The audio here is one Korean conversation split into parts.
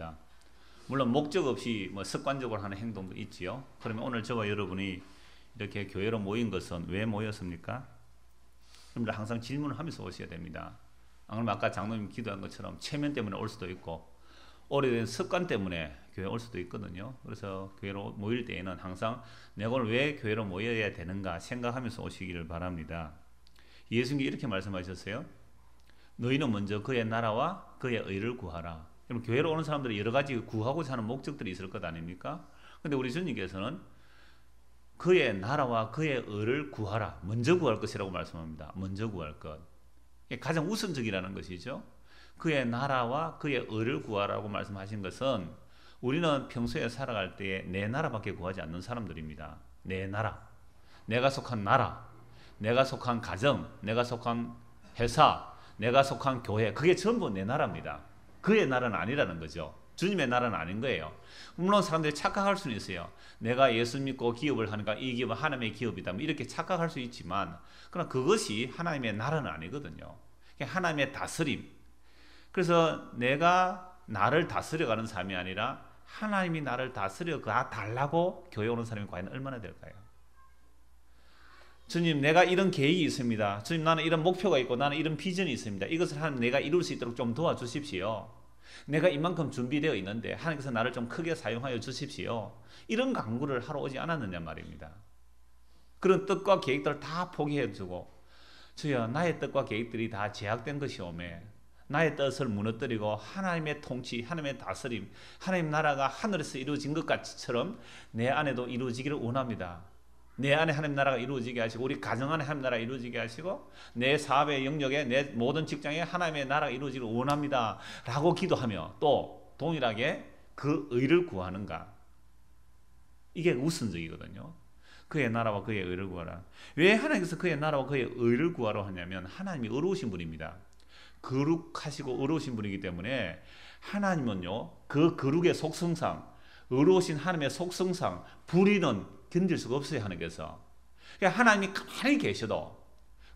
합니다. 물론 목적 없이 뭐 습관적으로 하는 행동도 있지요. 그러면 오늘 저와 여러분이 이렇게 교회로 모인 것은 왜 모였습니까? 여러분들 항상 질문을 하면서 오셔야 됩니다. 안 그러면 아까 장로님 기도한 것처럼 체면 때문에 올 수도 있고 오래된 습관 때문에 교회 올 수도 있거든요. 그래서 교회로 모일 때에는 항상 내가 오늘 왜 교회로 모여야 되는가 생각하면서 오시기를 바랍니다. 예수님이 이렇게 말씀하셨어요. 너희는 먼저 그의 나라와 그의 의를 구하라. 그럼 교회로 오는 사람들이 여러 가지 구하고자 하는 목적들이 있을 것 아닙니까? 근데 우리 주님께서는 그의 나라와 그의 의를 구하라. 먼저 구할 것이라고 말씀합니다. 먼저 구할 것. 이게 가장 우선적이라는 것이죠. 그의 나라와 그의 의를 구하라고 말씀하신 것은 우리는 평소에 살아갈 때에 내 나라밖에 구하지 않는 사람들입니다. 내 나라. 내가 속한 나라. 내가 속한 가정. 내가 속한 회사. 내가 속한 교회. 그게 전부 내 나라입니다. 그의 나라는 아니라는 거죠. 주님의 나라는 아닌 거예요. 물론 사람들이 착각할 수는 있어요. 내가 예수 믿고 기업을 하니까 이 기업은 하나님의 기업이다. 이렇게 착각할 수 있지만 그러나 그것이 하나님의 나라는 아니거든요. 하나님의 다스림. 그래서 내가 나를 다스려가는 삶이 아니라 하나님이 나를 다스려가 달라고 교회 오는 사람이 과연 얼마나 될까요? 주님, 내가 이런 계획이 있습니다. 주님, 나는 이런 목표가 있고 나는 이런 비전이 있습니다. 이것을 하나님 내가 이룰 수 있도록 좀 도와주십시오. 내가 이만큼 준비되어 있는데 하나님께서 나를 좀 크게 사용하여 주십시오. 이런 간구를 하러 오지 않았느냐 말입니다. 그런 뜻과 계획들을 다 포기해주고 주여, 나의 뜻과 계획들이 다 제약된 것이오매 나의 뜻을 무너뜨리고 하나님의 통치, 하나님의 다스림, 하나님 나라가 하늘에서 이루어진 것 같이처럼 내 안에도 이루어지기를 원합니다. 내 안에 하나님 나라가 이루어지게 하시고 우리 가정 안에 하나님 나라가 이루어지게 하시고 내 사업의 영역에 내 모든 직장에 하나님의 나라가 이루어지기를 원합니다 라고 기도하며 또 동일하게 그 의를 구하는가. 이게 우선적이거든요. 그의 나라와 그의 의를 구하라. 왜 하나님께서 그의 나라와 그의 의를 구하라고 하냐면 하나님이 의로우신 분입니다. 거룩하시고 의로우신 분이기 때문에 하나님은요, 그 거룩의 속성상, 의로우신 하나님의 속성상 불의는 견딜 수가 없어요. 하나님께서. 그러니까 하나님이 가만히 계셔도,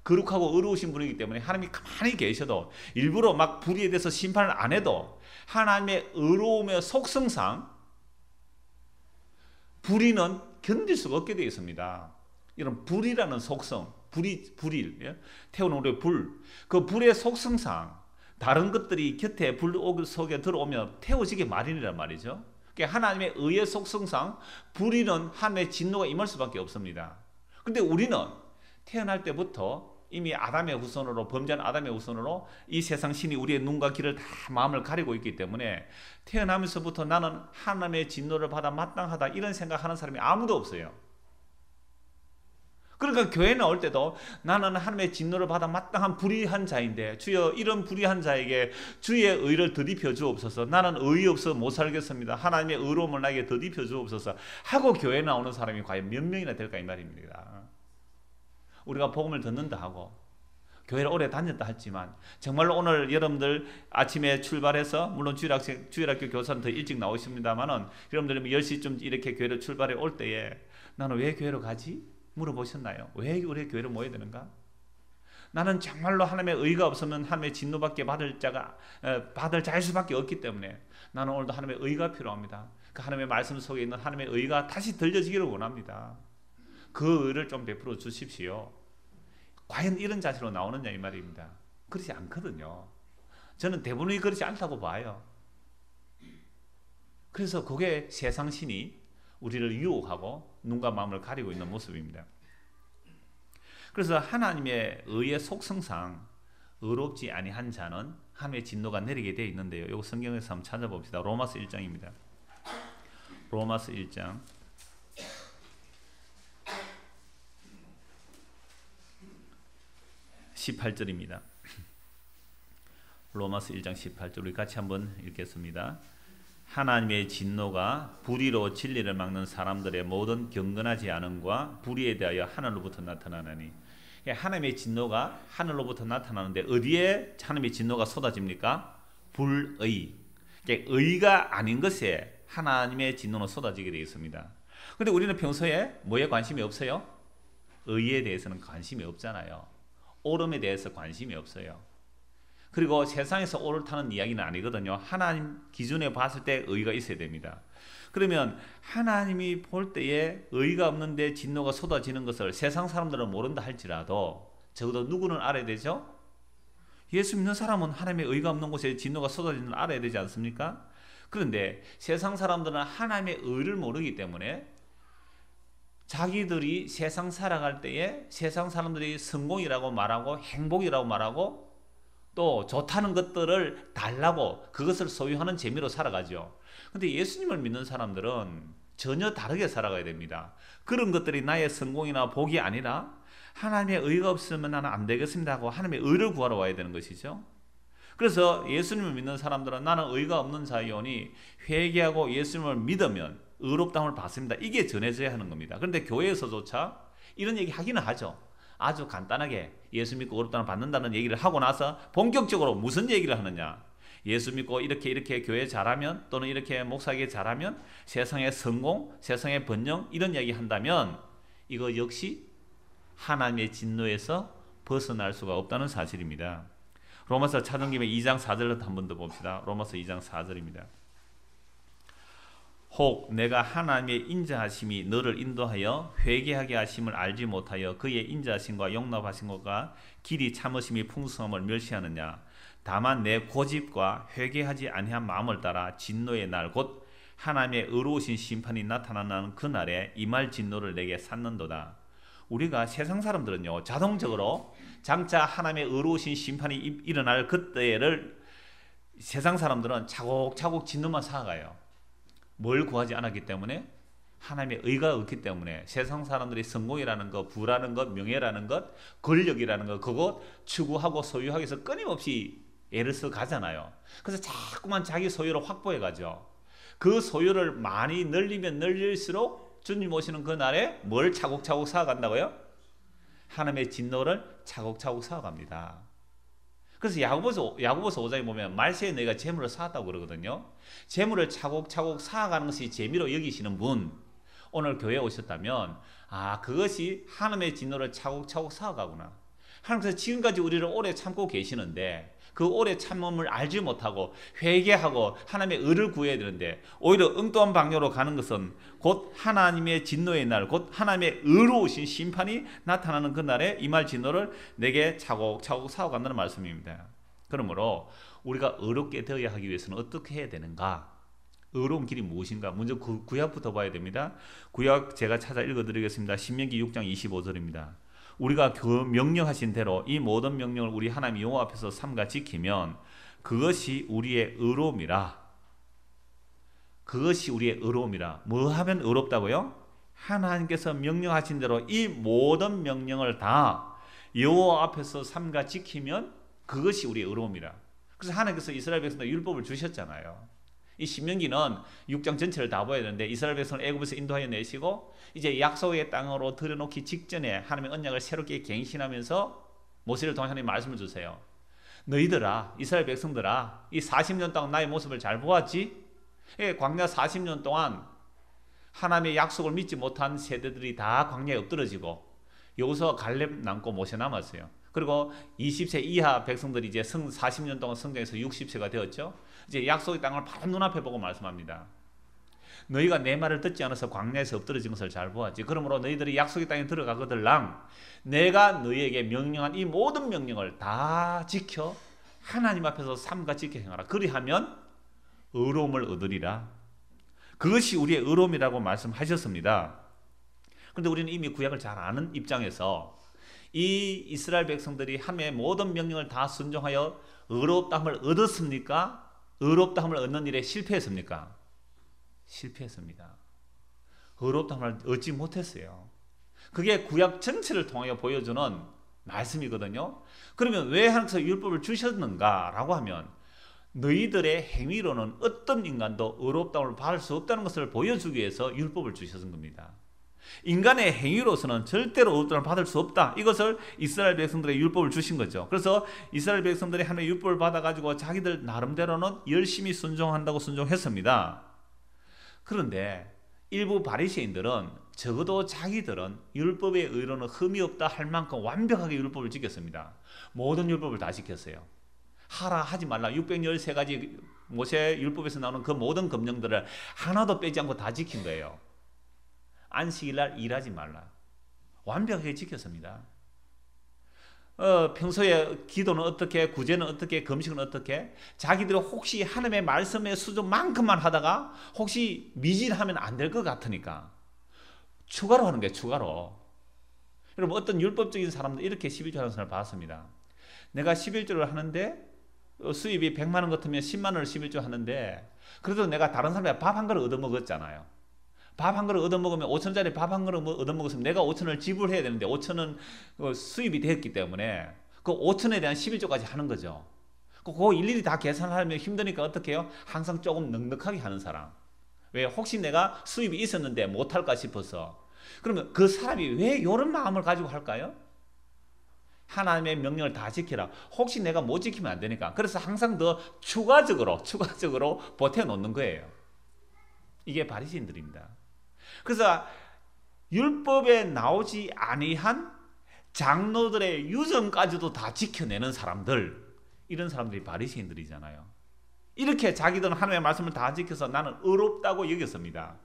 거룩하고 의로우신 분이기 때문에 하나님이 가만히 계셔도 일부러 막 불의에 대해서 심판을 안 해도 하나님의 의로움의 속성상 불의는 견딜 수가 없게 되어 있습니다. 이런 불이라는 속성, 불일, 예? 태우는 우리의 불, 그 불의 속성상 다른 것들이 곁에 불 속에 들어오면 태워지게 마련이란 말이죠. 그러니까 하나님의 의의 속성상 불의는 하나님의 진노가 임할 수밖에 없습니다. 근데 우리는 태어날 때부터 이미 아담의 후손으로, 범죄한 아담의 후손으로 이 세상 신이 우리의 눈과 귀를 다 마음을 가리고 있기 때문에 태어나면서부터 나는 하나님의 진노를 받아 마땅하다 이런 생각하는 사람이 아무도 없어요. 그러니까 교회 나올 때도 나는 하나님의 진노를 받아 마땅한 불의한 자인데 주여 이런 불의한 자에게 주의 의를 더디펴 주옵소서. 나는 의의 없어 못 살겠습니다. 하나님의 의로움을 나에게 더디펴 주옵소서 하고 교회 나오는 사람이 과연 몇 명이나 될까 이 말입니다. 우리가 복음을 듣는다 하고 교회를 오래 다녔다 했지만 정말로 오늘 여러분들 아침에 출발해서 물론 주일학교 교사는 더 일찍 나오십니다만은 여러분들이 10시쯤 이렇게 교회를 출발해 올 때에 나는 왜 교회로 가지? 물어보셨나요? 왜 우리 교회를 모여야 되는가? 나는 정말로 하나님의 의가 없으면 하나님의 진노밖에 받을 자일 수밖에 없기 때문에 나는 오늘도 하나님의 의가 필요합니다. 그 하나님의 말씀 속에 있는 하나님의 의가 다시 들려지기를 원합니다. 그 의를 좀 베풀어 주십시오. 과연 이런 자세로 나오느냐 이 말입니다. 그렇지 않거든요. 저는 대부분이 그렇지 않다고 봐요. 그래서 그게 세상 신이 우리를 유혹하고 눈과 마음을 가리고 있는 모습입니다. 그래서 하나님의 의의 속성상 의롭지 아니한 자는 하나님의 진노가 내리게 되어 있는데요. 이거 성경에서 한번 찾아봅시다. 로마서 1장입니다. 로마서 1장 18절입니다. 로마서 1장 18절 우리 같이 한번 읽겠습니다. 하나님의 진노가 불의로 진리를 막는 사람들의 모든 경건하지 않음과 불의에 대하여 하늘로부터 나타나나니. 하나님의 진노가 하늘로부터 나타나는데 어디에 하나님의 진노가 쏟아집니까? 불의. 의가 아닌 것에 하나님의 진노는 쏟아지게 되어 있습니다. 그런데 우리는 평소에 뭐에 관심이 없어요? 의에 대해서는 관심이 없잖아요. 옳음에 대해서 관심이 없어요. 그리고 세상에서 옳다는 이야기는 아니거든요. 하나님 기준에 봤을 때 의가 있어야 됩니다. 그러면 하나님이 볼 때에 의가 없는데 진노가 쏟아지는 것을 세상 사람들은 모른다 할지라도 적어도 누구는 알아야 되죠? 예수 믿는 사람은 하나님의 의가 없는 곳에 진노가 쏟아지는 걸 알아야 되지 않습니까? 그런데 세상 사람들은 하나님의 의를 모르기 때문에 자기들이 세상 살아갈 때에 세상 사람들이 성공이라고 말하고 행복이라고 말하고 또 좋다는 것들을 달라고 그것을 소유하는 재미로 살아가죠. 근데 예수님을 믿는 사람들은 전혀 다르게 살아가야 됩니다. 그런 것들이 나의 성공이나 복이 아니라 하나님의 의가 없으면 나는 안 되겠습니다 하고 하나님의 의를 구하러 와야 되는 것이죠. 그래서 예수님을 믿는 사람들은 나는 의가 없는 자이오니 회개하고 예수님을 믿으면 의롭다함을 받습니다. 이게 전해져야 하는 겁니다. 그런데 교회에서조차 이런 얘기 하기는 하죠. 아주 간단하게 예수 믿고 의롭다함을 받는다는 얘기를 하고 나서 본격적으로 무슨 얘기를 하느냐. 예수 믿고 이렇게 교회 잘하면 또는 이렇게 목사에게 잘하면 세상의 성공, 세상의 번영 이런 이야기 한다면 이거 역시 하나님의 진노에서 벗어날 수가 없다는 사실입니다. 로마서 찾은 김에 2장 4절로 한 번 더 봅시다. 로마서 2장 4절입니다. 혹 내가 하나님의 인자하심이 너를 인도하여 회개하게 하심을 알지 못하여 그의 인자하심과 용납하신 것과 길이 참으심이 풍성함을 멸시하느냐. 다만 내 고집과 회개하지 아니한 마음을 따라 진노의 날 곧 하나님의 의로우신 심판이 나타나는 그날에 임할 진노를 내게 샀는도다. 우리가 세상 사람들은요 자동적으로 장차 하나님의 의로우신 심판이 일어날 그때를 세상 사람들은 차곡차곡 진노만 쌓아가요. 뭘 구하지 않았기 때문에 하나님의 의가 없기 때문에 세상 사람들이 성공이라는 것, 부라는 것, 명예라는 것, 권력이라는 것 그것 추구하고 소유하기 위해서 끊임없이 애를 써 가잖아요. 그래서 자꾸만 자기 소유를 확보해 가죠. 그 소유를 많이 늘리면 늘릴수록 주님 오시는 그날에 뭘 차곡차곡 쌓아간다고요? 하나님의 진노를 차곡차곡 쌓아갑니다. 그래서 야고보서 5장에 보면 말세에 너희가 재물을 쌓았다고 그러거든요. 재물을 차곡차곡 쌓아가는 것이 재미로 여기시는 분 오늘 교회에 오셨다면 그것이 하나님의 진노를 차곡차곡 쌓아가구나. 하나님께서 지금까지 우리를 오래 참고 계시는데 그 오래 참음을 알지 못하고 회개하고 하나님의 의를 구해야 되는데 오히려 엉뚱한 방향으로 가는 것은 곧 하나님의 진노의 날, 곧 하나님의 의로우신 심판이 나타나는 그날에 임할 진노를 내게 차곡차곡 쌓아간다는 말씀입니다. 그러므로 우리가 의롭게 되어야 하기 위해서는 어떻게 해야 되는가? 의로운 길이 무엇인가? 먼저 구약부터 봐야 됩니다. 구약 제가 찾아 읽어드리겠습니다. 신명기 6장 25절입니다. 우리가 그 명령하신 대로 이 모든 명령을 우리 하나님 여호와 앞에서 삼가 지키면 그것이 우리의 의로움이라. 그것이 우리의 의로움이라. 뭐 하면 의롭다고요? 하나님께서 명령하신 대로 이 모든 명령을 다 여호와 앞에서 삼가 지키면 그것이 우리의 의로움이라. 그래서 하나님께서 이스라엘 백성들 율법을 주셨잖아요. 이 신명기는 6장 전체를 다 봐야 되는데 이스라엘 백성을 애굽에서 인도하여 내시고 이제 약속의 땅으로 들여놓기 직전에 하나님의 언약을 새롭게 갱신하면서 모세를 통해 하나님 말씀을 주세요. 너희들아, 이스라엘 백성들아, 이 40년 동안 나의 모습을 잘 보았지? 광야 40년 동안 하나님의 약속을 믿지 못한 세대들이 다 광야에 엎드러지고 여기서 갈렙 남고 모세 남았어요. 그리고 20세 이하 백성들이 이제 40년 동안 성장해서 60세가 되었죠. 이제 약속의 땅을 바로 눈앞에 보고 말씀합니다. 너희가 내 말을 듣지 않아서 광야에서 엎드러진 것을 잘 보았지. 그러므로 너희들이 약속의 땅에 들어가거들랑 내가 너희에게 명령한 이 모든 명령을 다 지켜 하나님 앞에서 삼가 지켜 행하라. 그리하면 의로움을 얻으리라. 그것이 우리의 의로움이라고 말씀하셨습니다. 그런데 우리는 이미 구약을 잘 아는 입장에서 이 이스라엘 백성들이 하나님의 모든 명령을 다 순종하여 의롭다함을 얻었습니까? 의롭다함을 얻는 일에 실패했습니까? 실패했습니다. 의롭다함을 얻지 못했어요. 그게 구약 전체를 통하여 보여주는 말씀이거든요. 그러면 왜 하나님께서 율법을 주셨는가라고 하면 너희들의 행위로는 어떤 인간도 의롭다함을 받을 수 없다는 것을 보여주기 위해서 율법을 주셨던 겁니다. 인간의 행위로서는 절대로 의롭다함을 받을 수 없다. 이것을 이스라엘 백성들의 율법을 주신 거죠. 그래서 이스라엘 백성들이 하나님의 율법을 받아가지고 자기들 나름대로는 열심히 순종한다고 순종했습니다. 그런데 일부 바리새인들은 적어도 자기들은 율법의 의로는 흠이 없다 할 만큼 완벽하게 율법을 지켰습니다. 모든 율법을 다 지켰어요. 하라 하지 말라 613가지 모세 율법에서 나오는 그 모든 금령들을 하나도 빼지 않고 다 지킨 거예요. 안식일날 일하지 말라. 완벽하게 지켰습니다. 평소에 기도는 어떻게, 구제는 어떻게, 금식은 어떻게, 자기들이 혹시 하나님의 말씀의 수준만큼만 하다가 혹시 미진하면 안 될 것 같으니까 추가로 하는 거예요. 추가로. 여러분 어떤 율법적인 사람들 이렇게 11조 하는 사람을 봤습니다. 내가 11조를 하는데 수입이 100만 원 같으면 10만 원을 11조 하는데 그래도 내가 다른 사람한테 밥 한 그릇 얻어먹었잖아요. 밥 한 그릇 얻어먹으면 5천짜리 밥 한 그릇 얻어먹었으면 내가 5천을 지불해야 되는데 5천은 수입이 됐기 때문에 그 5천에 대한 11조까지 하는 거죠. 그거 일일이 다 계산하면 힘드니까 어떻게 해요? 항상 조금 넉넉하게 하는 사람. 왜? 혹시 내가 수입이 있었는데 못할까 싶어서. 그러면 그 사람이 왜 이런 마음을 가지고 할까요? 하나님의 명령을 다 지키라. 혹시 내가 못 지키면 안 되니까. 그래서 항상 더 추가적으로 보태놓는 거예요. 이게 바리새인들입니다. 그래서 율법에 나오지 아니한 장로들의 유전까지도 다 지켜내는 사람들, 이런 사람들이 바리새인들이잖아요. 이렇게 자기들은 하나님의 말씀을 다 지켜서 나는 의롭다고 여겼습니다.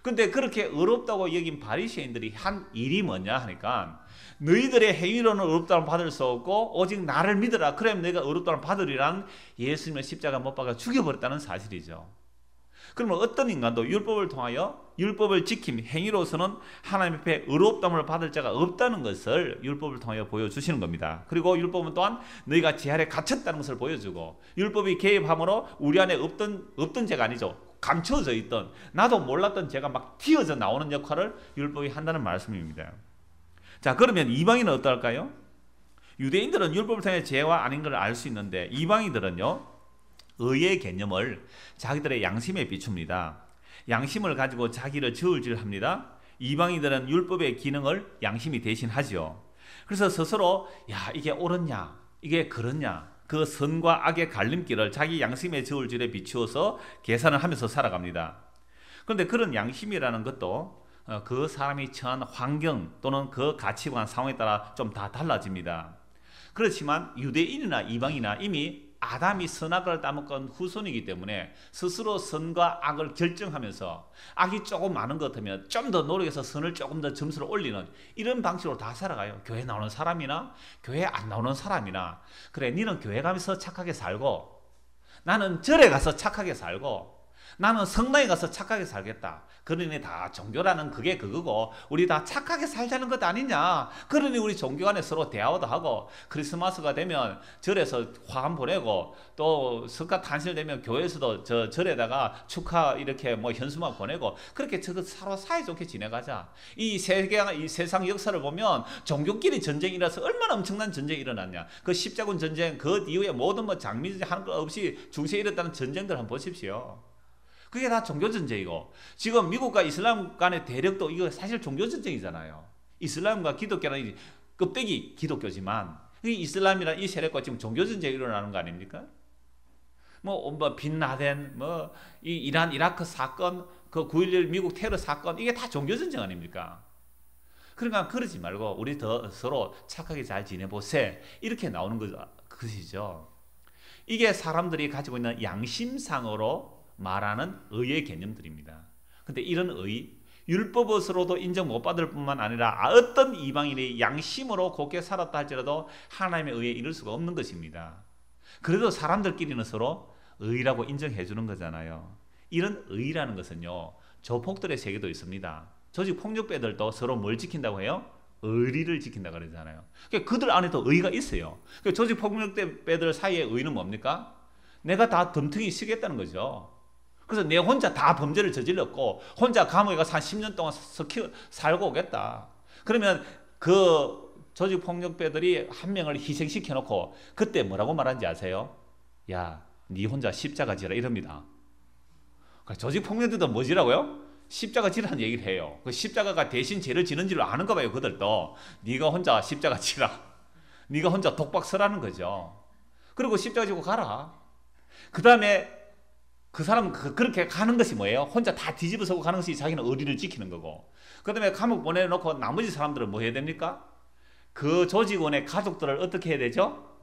근데 그렇게 의롭다고 여긴 바리새인들이 한 일이 뭐냐 하니까 너희들의 행위로는 의롭다는 받을 수 없고 오직 나를 믿으라. 그러면 내가 의롭다는 받으리란 예수님의 십자가 못 박아 죽여버렸다는 사실이죠. 그러면 어떤 인간도 율법을 통하여 율법을 지킴 행위로서는 하나님 앞에 의롭다함을 받을 자가 없다는 것을 율법을 통하여 보여주시는 겁니다. 그리고 율법은 또한 너희가 지 아래 갇혔다는 것을 보여주고 율법이 개입함으로 우리 안에 없던 죄가 아니죠. 감춰져 있던 나도 몰랐던 죄가 막 튀어져 나오는 역할을 율법이 한다는 말씀입니다. 자, 그러면 이방인은 어떨까요? 유대인들은 율법을 통해 죄와 아닌 걸 알 수 있는데 이방인들은요 의의 개념을 자기들의 양심에 비춥니다. 양심을 가지고 자기를 저울질합니다. 이방인들은 율법의 기능을 양심이 대신하죠. 그래서 스스로 야 이게 옳았냐 이게 그렇냐 그 선과 악의 갈림길을 자기 양심의 저울질에 비추어서 계산을 하면서 살아갑니다. 그런데 그런 양심이라는 것도 그 사람이 처한 환경 또는 그 가치관 상황에 따라 좀 다 달라집니다. 그렇지만 유대인이나 이방인이나 이미 아담이 선악을 따먹은 후손이기 때문에 스스로 선과 악을 결정하면서 악이 조금 많은 것 같으면 좀 더 노력해서 선을 조금 더 점수를 올리는 이런 방식으로 다 살아가요. 교회 나오는 사람이나 교회 안 나오는 사람이나 그래 니는 교회 가면서 착하게 살고 나는 절에 가서 착하게 살고 나는 성당에 가서 착하게 살겠다. 그러니 다 종교라는 그게 그거고 우리 다 착하게 살자는 것 아니냐. 그러니 우리 종교 간에 서로 대화도 하고 크리스마스가 되면 절에서 화환 보내고 또 석가 탄실 되면 교회에서도 저 절에다가 축하 이렇게 뭐 현수막 보내고 그렇게 서로 사이좋게 지내가자. 이 세상 역사를 보면 종교끼리 전쟁이라서 얼마나 엄청난 전쟁이 일어났냐. 그 십자군 전쟁 그 이후에 모든 뭐 장미전쟁 하는 것 없이 중세에 일었다는 전쟁들 한번 보십시오. 그게 다 종교전쟁이고 지금 미국과 이슬람 간의 대력도 이거 사실 종교전쟁이잖아요. 이슬람과 기독교는 껍데기 기독교지만 이 이슬람이란 이 세력과 지금 종교전쟁이 일어나는 거 아닙니까? 뭐 빈라덴 이 이란 이라크 사건 그 9.11 미국 테러 사건 이게 다 종교전쟁 아닙니까? 그러니까 그러지 말고 우리 더 서로 착하게 잘 지내보세 이렇게 나오는 것이죠. 이게 사람들이 가지고 있는 양심상으로 말하는 의의 개념들입니다. 근데 이런 의, 율법으로도 인정 못 받을 뿐만 아니라 어떤 이방인이 양심으로 곱게 살았다 할지라도 하나님의 의에 이를 수가 없는 것입니다. 그래도 사람들끼리는 서로 의라고 인정해 주는 거잖아요. 이런 의라는 것은요, 조폭들의 세계도 있습니다. 조직 폭력배들도 서로 뭘 지킨다고 해요? 의리를 지킨다고 그러잖아요. 그러니까 그들 안에도 의가 있어요. 그러니까 조직 폭력배들 사이의 의는 뭡니까? 내가 다 덤텅이 쉬겠다는 거죠. 그래서 내 혼자 다 범죄를 저질렀고 혼자 감옥에 가서 한 10년 동안 살고 오겠다. 그러면 그 조직폭력배들이 한 명을 희생시켜 놓고 그때 뭐라고 말하는지 아세요? 야, 네 혼자 십자가 지라 이럽니다. 조직폭력들도 뭐 지라고요? 십자가 지라는 얘기를 해요. 그 십자가가 대신 죄를 지는 줄 아는가 봐요. 그들도. 네가 혼자 십자가 지라. 네가 혼자 독박 서라는 거죠. 그리고 십자가 지고 가라. 그 다음에 그 사람은 그렇게 가는 것이 뭐예요? 혼자 다 뒤집어 서고 가는 것이 자기는 의리를 지키는 거고 그 다음에 감옥 보내놓고 나머지 사람들은 뭐 해야 됩니까? 그 조직원의 가족들을 어떻게 해야 되죠?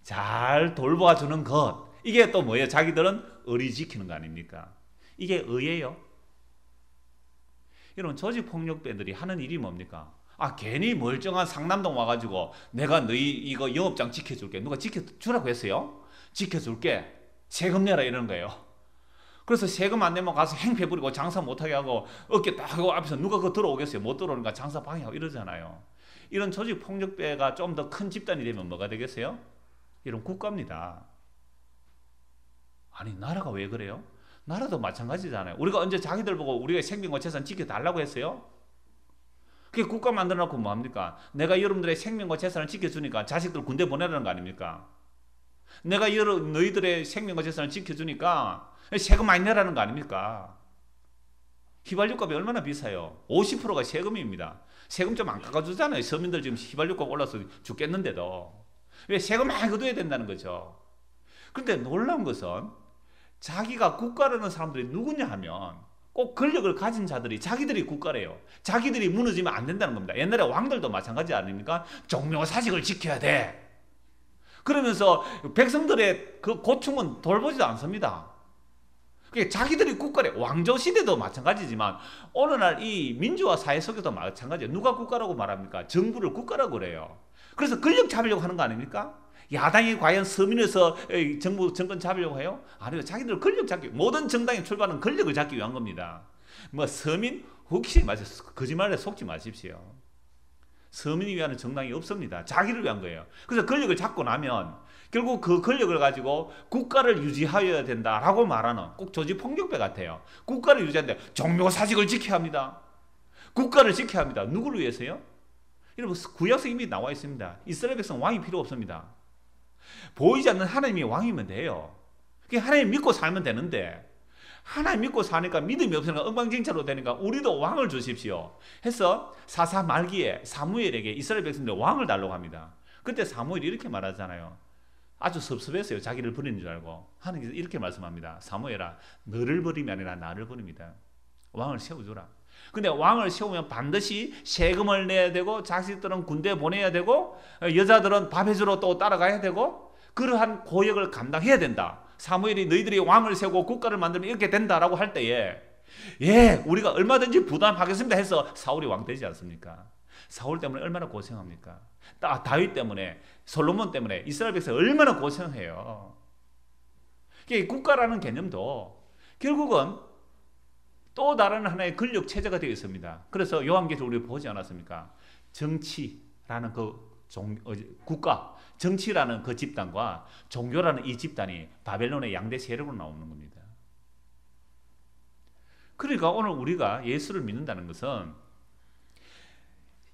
잘 돌봐주는 것. 이게 또 뭐예요? 자기들은 의리 지키는 거 아닙니까? 이게 의예요. 이런 조직폭력배들이 하는 일이 뭡니까? 괜히 멀쩡한 상남동 와가지고 내가 너희 이거 영업장 지켜줄게. 누가 지켜주라고 했어요? 지켜줄게. 세금 내라 이러는 거예요. 그래서 세금 안 내면 가서 행패 부리고 장사 못하게 하고 어깨 딱 하고 앞에서 누가 그거 들어오겠어요? 못 들어오니까 장사 방해하고 이러잖아요. 이런 조직폭력배가 좀 더 큰 집단이 되면 뭐가 되겠어요? 이런 국가입니다. 아니 나라가 왜 그래요? 나라도 마찬가지잖아요. 우리가 언제 자기들 보고 우리가 생명과 재산 지켜달라고 했어요? 그게 국가 만들어놓고 뭐합니까? 내가 여러분들의 생명과 재산을 지켜주니까 자식들 군대 보내라는 거 아닙니까? 내가 너희들의 생명과 재산을 지켜주니까 세금 많이 내라는 거 아닙니까? 휘발유값이 얼마나 비싸요? 50%가 세금입니다. 세금 좀 안 깎아주잖아요. 서민들 지금 휘발유값 올라서 죽겠는데도. 왜 세금 많이 걷어야 된다는 거죠. 그런데 놀라운 것은 자기가 국가라는 사람들이 누구냐 하면 꼭 권력을 가진 자들이 자기들이 국가래요. 자기들이 무너지면 안 된다는 겁니다. 옛날에 왕들도 마찬가지 아닙니까? 종묘사직을 지켜야 돼. 그러면서 백성들의 그 고충은 돌보지도 않습니다. 그게 자기들이 국가래. 왕조 시대도 마찬가지지만 오늘날 이 민주화 사회 속에도 마찬가지예요. 누가 국가라고 말합니까? 정부를 국가라고 그래요. 그래서 권력 잡으려고 하는 거 아닙니까? 야당이 과연 서민에서 정권 잡으려고 해요? 아니요. 자기들 권력 잡기, 모든 정당의 출발은 권력을 잡기 위한 겁니다. 뭐 서민 혹시 거짓말에 속지 마십시오. 서민이 위한 정당이 없습니다. 자기를 위한 거예요. 그래서 권력을 잡고 나면 결국 그 권력을 가지고 국가를 유지하여야 된다라고 말하는 꼭 조직폭력배 같아요. 국가를 유지하는데 종묘사직을 지켜야 합니다. 국가를 지켜야 합니다. 누구를 위해서요? 여러분 구약성에 이미 나와 있습니다. 이스라엘 백성 왕이 필요 없습니다. 보이지 않는 하나님이 왕이면 돼요. 하나님 믿고 살면 되는데 하나님 믿고 사니까 믿음이 없으니까 엉망진창으로 되니까 우리도 왕을 주십시오 해서 사사 말기에 사무엘에게 이스라엘 백성들 왕을 달라고 합니다. 그때 사무엘이 이렇게 말하잖아요. 아주 섭섭했어요. 자기를 버리는 줄 알고. 하나님께서 이렇게 말씀합니다. 사무엘아, 너를 버림이 아니라 나를 버립니다. 왕을 세워주라. 근데 왕을 세우면 반드시 세금을 내야 되고 자식들은 군대 보내야 되고 여자들은 밥 해주러 또 따라가야 되고 그러한 고역을 감당해야 된다. 사무엘이 너희들이 왕을 세우고 국가를 만들면 이렇게 된다라고 할 때에 우리가 얼마든지 부담하겠습니다 해서 사울이 왕 되지 않습니까? 사울 때문에 얼마나 고생합니까? 다윗 때문에, 솔로몬 때문에 이스라엘 백성 얼마나 고생해요. 국가라는 개념도 결국은 또 다른 하나의 권력 체제가 되어 있습니다. 그래서 요한계시록 우리 보지 않았습니까? 정치라는 국가, 정치라는 그 집단과 종교라는 이 집단이 바벨론의 양대 세력으로 나오는 겁니다. 그러니까 오늘 우리가 예수를 믿는다는 것은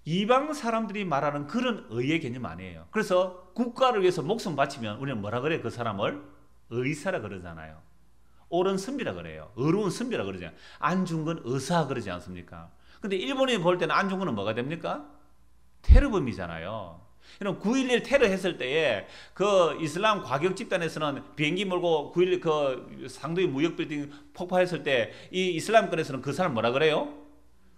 이방 사람들이 말하는 그런 의의 개념 아니에요. 그래서 국가를 위해서 목숨 바치면 우리는 뭐라 그래요? 그 사람을 의사라 그러잖아요. 옳은 선비라 그래요. 의로운 선비라 그러잖아요. 안중근 의사 그러지 않습니까? 근데 일본인이 볼 때는 안중근은 뭐가 됩니까? 테러범이잖아요. 9.11 테러 했을 때에 그 이슬람 과격 집단에서는 비행기 몰고 9.11 그 상도의 무역 빌딩 폭파했을 때 이 이슬람권에서는 그 사람 뭐라 그래요?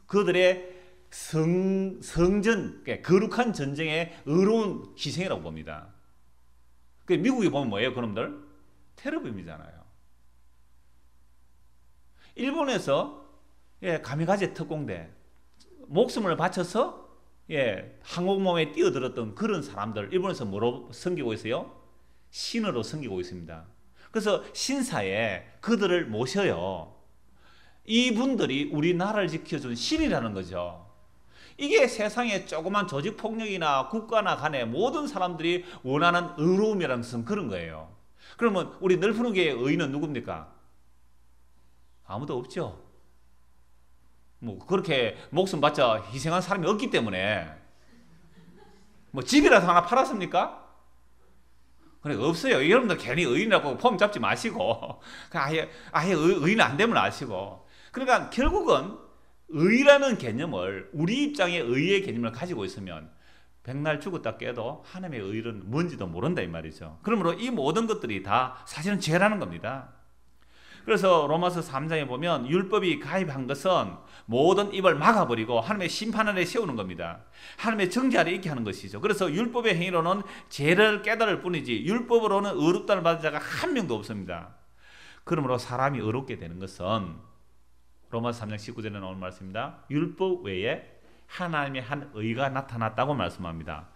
그들의 성전, 거룩한 전쟁의 의로운 희생이라고 봅니다. 미국이 보면 뭐예요, 그놈들? 테러범이잖아요. 일본에서 가미가제 특공대 목숨을 바쳐서 항공모함에 뛰어들었던 그런 사람들 일본에서 뭐로 섬기고 있어요? 신으로 섬기고 있습니다. 그래서 신사에 그들을 모셔요. 이분들이 우리나라를 지켜준 신이라는 거죠. 이게 세상에 조그만 조직폭력이나 국가나 간에 모든 사람들이 원하는 의로움이라는 것은 그런 거예요. 그러면 우리 늘푸르기의 의인은 누굽니까? 아무도 없죠. 뭐 그렇게 목숨 바쳐 희생한 사람이 없기 때문에 뭐 집이라도 하나 팔았습니까? 그래 없어요. 여러분들 괜히 의인이라고 폼 잡지 마시고 아예 의인 안 되면 아시고. 그러니까 결국은 의라는 개념을 우리 입장의 의의 개념을 가지고 있으면 백날 죽었다 깨도 하나님의 의는 뭔지도 모른다 이 말이죠. 그러므로 이 모든 것들이 다 사실은 죄라는 겁니다. 그래서 로마서 3장에 보면 율법이 가입한 것은 모든 입을 막아버리고 하나님의 심판 아래 세우는 겁니다. 하나님의 정죄 아래 있게 하는 것이죠. 그래서 율법의 행위로는 죄를 깨달을 뿐이지 율법으로는 의롭다를 받은 자가 한 명도 없습니다. 그러므로 사람이 의롭게 되는 것은 로마서 3장 19절에 나오는 말씀입니다. 율법 외에 하나님의 한 의가 나타났다고 말씀합니다.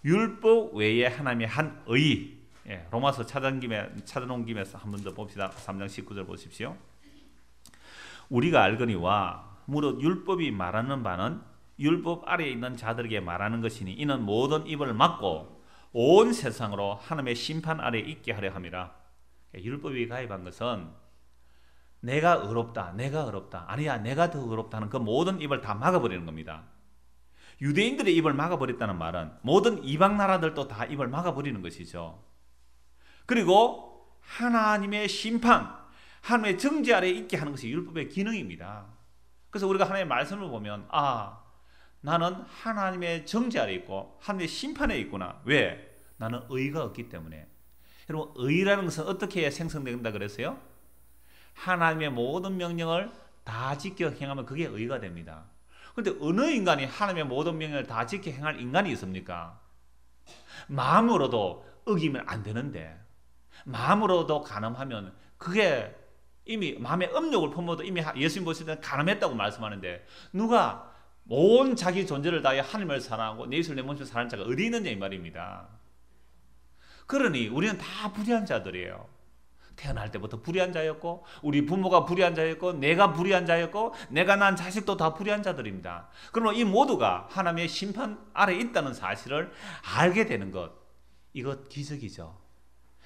율법 외에 하나님의 한 의. 로마서 찾아놓은 김에서 한 번 더 봅시다. 3장 19절 보십시오. 우리가 알거니와 무릇 율법이 말하는 바는 율법 아래에 있는 자들에게 말하는 것이니 이는 모든 입을 막고 온 세상으로 하나님의 심판 아래에 있게 하려 함이라. 율법이 가입한 것은 내가 의롭다, 내가 의롭다, 아니야 내가 더 의롭다는 그 모든 입을 다 막아버리는 겁니다. 유대인들의 입을 막아버렸다는 말은 모든 이방 나라들도 다 입을 막아버리는 것이죠. 그리고 하나님의 심판, 하나님의 정죄 아래에 있게 하는 것이 율법의 기능입니다. 그래서 우리가 하나님의 말씀을 보면 나는 하나님의 정죄 아래에 있고 하나님의 심판에 있구나. 왜? 나는 의가 없기 때문에. 여러분, 의라는 것은 어떻게 생성된다 그랬어요? 하나님의 모든 명령을 다 지켜 행하면 그게 의가 됩니다. 그런데 어느 인간이 하나님의 모든 명령을 다 지켜 행할 인간이 있습니까? 마음으로도 어기면 안 되는데 마음으로도 간음하면 그게 이미 마음에 음욕을 품어도 이미 예수님 보실 때는 간음했다고 말씀하는데 누가 온 자기 존재를 다해 하나님을 사랑하고 내 입술 내 몸을 사랑하는 자가 어디 있느냐 이 말입니다. 그러니 우리는 다 불의한 자들이에요. 태어날 때부터 불의한 자였고 우리 부모가 불의한 자였고 내가 불의한 자였고 내가 낳은 자식도 다 불의한 자들입니다. 그러면 이 모두가 하나님의 심판 아래에 있다는 사실을 알게 되는 것, 이거 기적이죠.